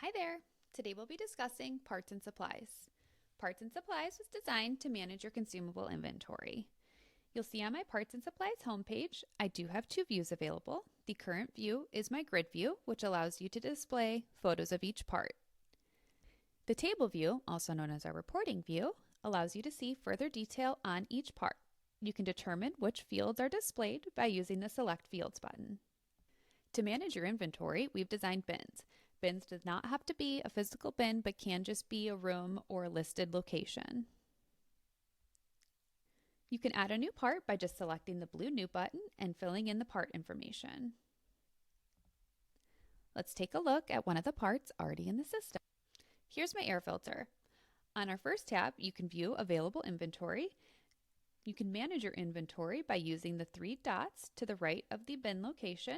Hi there! Today we'll be discussing parts and supplies. Parts and supplies was designed to manage your consumable inventory. You'll see on my parts and supplies homepage, I do have two views available. The current view is my grid view, which allows you to display photos of each part. The table view, also known as our reporting view, allows you to see further detail on each part. You can determine which fields are displayed by using the Select Fields button. To manage your inventory, we've designed bins. Bins does not have to be a physical bin, but can just be a room or a listed location. You can add a new part by just selecting the blue New button and filling in the part information. Let's take a look at one of the parts already in the system. Here's my air filter. On our first tab, you can view available inventory. You can manage your inventory by using the three dots to the right of the bin location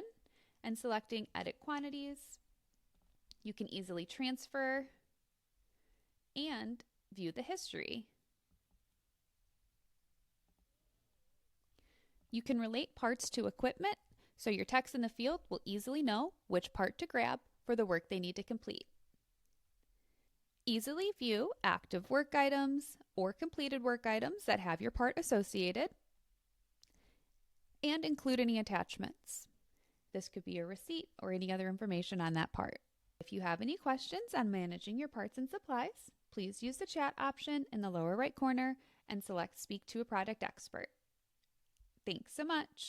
and selecting Edit Quantities. You can easily transfer and view the history. You can relate parts to equipment, so your techs in the field will easily know which part to grab for the work they need to complete. Easily view active work items or completed work items that have your part associated, and include any attachments. This could be a receipt or any other information on that part. If you have any questions on managing your parts and supplies, please use the chat option in the lower right corner and select Speak to a Product Expert. Thanks so much.